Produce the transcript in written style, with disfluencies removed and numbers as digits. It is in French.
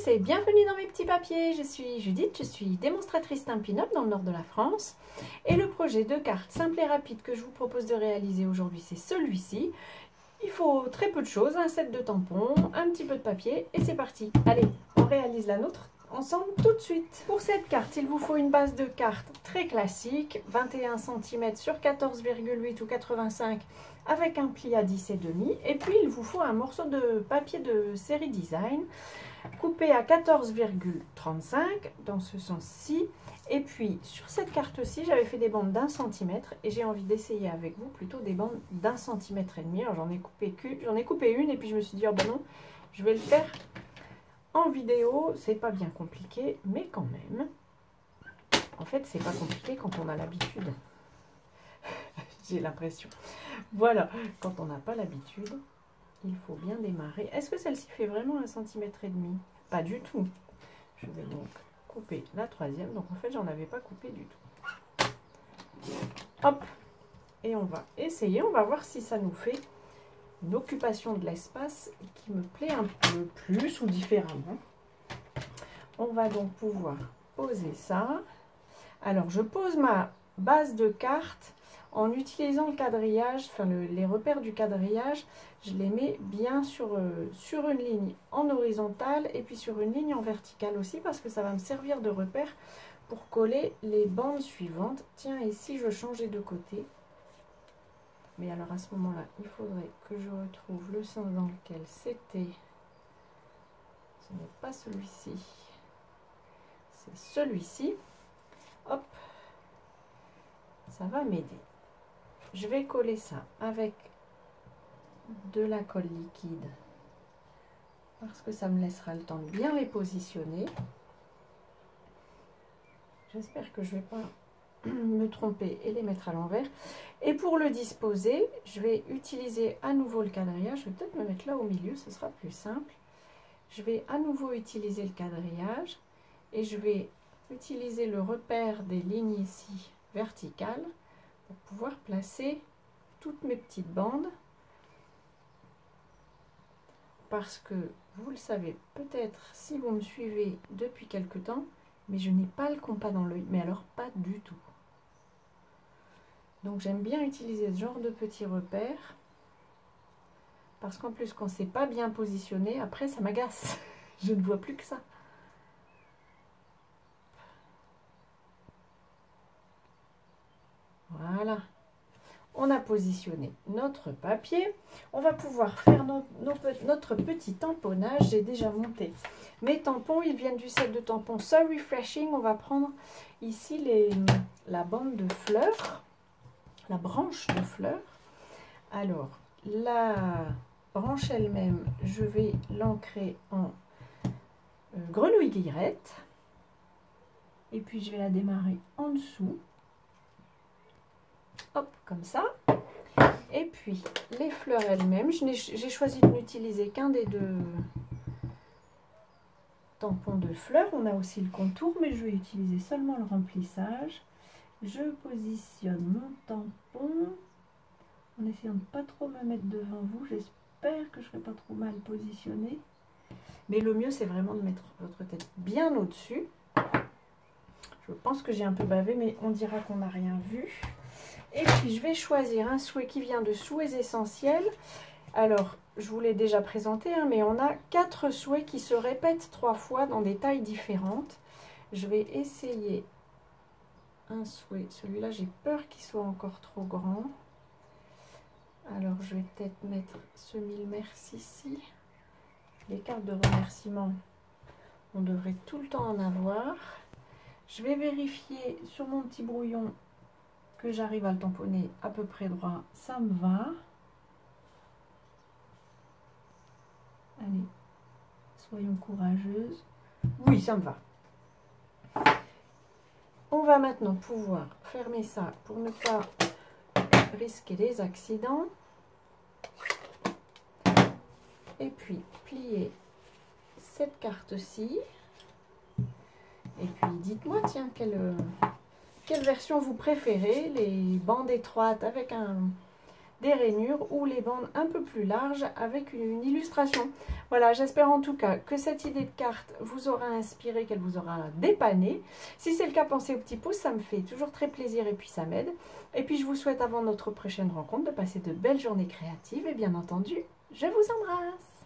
tous et bienvenue dans mes petits papiers. Je suis Judith, je suis démonstratrice Stampin' Up dans le nord de la France. Et le projet de carte simple et rapide que je vous propose de réaliser aujourd'hui, c'est celui-ci. Il faut très peu de choses, un set de tampons, un petit peu de papier et c'est parti. Allez, on réalise la nôtre ensemble tout de suite. Pour cette carte, il vous faut une base de carte très classique, 21 cm sur 14,8 ou 85 avec un pli à 10,5. Et puis il vous faut un morceau de papier de série design coupé à 14,35 dans ce sens-ci. Et puis sur cette carte-ci, j'avais fait des bandes d'1 cm et j'ai envie d'essayer avec vous plutôt des bandes d'1,5 cm. Alors j'en ai coupé une et puis je me suis dit oh ben non, je vais le faire en vidéo. C'est pas bien compliqué, mais quand même. En fait, c'est pas compliqué quand on a l'habitude. J'ai l'impression. Voilà, quand on n'a pas l'habitude, il faut bien démarrer. Est-ce que celle-ci fait vraiment 1,5 cm? Pas du tout. Je vais donc couper la troisième. Donc en fait, j'en avais pas coupé du tout. Hop. Et on va essayer. On va voir si ça nous fait une occupation de l'espace qui me plaît un peu plus ou différemment. On va donc pouvoir poser ça. Alors, je pose ma base de carte en utilisant le quadrillage, enfin les repères du quadrillage, je les mets bien sur une ligne en horizontale et puis sur une ligne en verticale aussi parce que ça va me servir de repère pour coller les bandes suivantes. Tiens, et si je changeais de côté? Mais alors à ce moment-là, il faudrait que je retrouve le sens dans lequel c'était. Ce n'est pas celui-ci, c'est celui-ci. Hop, ça va m'aider. Je vais coller ça avec de la colle liquide parce que ça me laissera le temps de bien les positionner. J'espère que je ne vais pas me tromper et les mettre à l'envers. Et pour le disposer, je vais utiliser à nouveau le quadrillage. Je vais peut-être me mettre là au milieu, ce sera plus simple. Je vais à nouveau utiliser le quadrillage et je vais utiliser le repère des lignes ici verticales pour pouvoir placer toutes mes petites bandes, parce que vous le savez peut-être si vous me suivez depuis quelque temps, mais je n'ai pas le compas dans l'œil, mais alors pas du tout. Donc j'aime bien utiliser ce genre de petits repères, parce qu'en plus quand c'est pas bien positionné, après ça m'agace, je ne vois plus que ça. Voilà. On a positionné notre papier. On va pouvoir faire notre petit tamponnage. J'ai déjà monté mes tampons. Ils viennent du set de tampons So Refreshing. On va prendre ici la bande de fleurs, la branche de fleurs. Alors, la branche elle-même, je vais l'ancrer en grenouille guillerette. Et puis, je vais la démarrer en dessous. Hop, comme ça. Et puis, les fleurs elles-mêmes, j'ai choisi de n'utiliser qu'un des deux tampons de fleurs. On a aussi le contour, mais je vais utiliser seulement le remplissage. Je positionne mon tampon en essayant de ne pas trop me mettre devant vous. J'espère que je ne serai pas trop mal positionnée. Mais le mieux, c'est vraiment de mettre votre tête bien au-dessus. Je pense que j'ai un peu bavé, mais on dira qu'on n'a rien vu. Et puis, je vais choisir un souhait qui vient de Souhaits Essentiels. Alors, je vous l'ai déjà présenté, hein, mais on a 4 souhaits qui se répètent 3 fois dans des tailles différentes. Je vais essayer un souhait. Celui-là, j'ai peur qu'il soit encore trop grand. Alors, je vais peut-être mettre ce mille merci ici. Les cartes de remerciement, on devrait tout le temps en avoir. Je vais vérifier sur mon petit brouillon que j'arrive à le tamponner à peu près droit, ça me va. Allez, soyons courageuses. Oui, ça me va. On va maintenant pouvoir fermer ça pour ne pas risquer les accidents. Et puis, plier cette carte-ci. Et puis, dites-moi, tiens, quelle version vous préférez, les bandes étroites avec un des rainures ou les bandes un peu plus larges avec une illustration. Voilà, j'espère en tout cas que cette idée de carte vous aura inspiré, qu'elle vous aura dépanné. Si c'est le cas, pensez au petit pouce, ça me fait toujours très plaisir et puis ça m'aide. Et puis je vous souhaite avant notre prochaine rencontre de passer de belles journées créatives et bien entendu, je vous embrasse.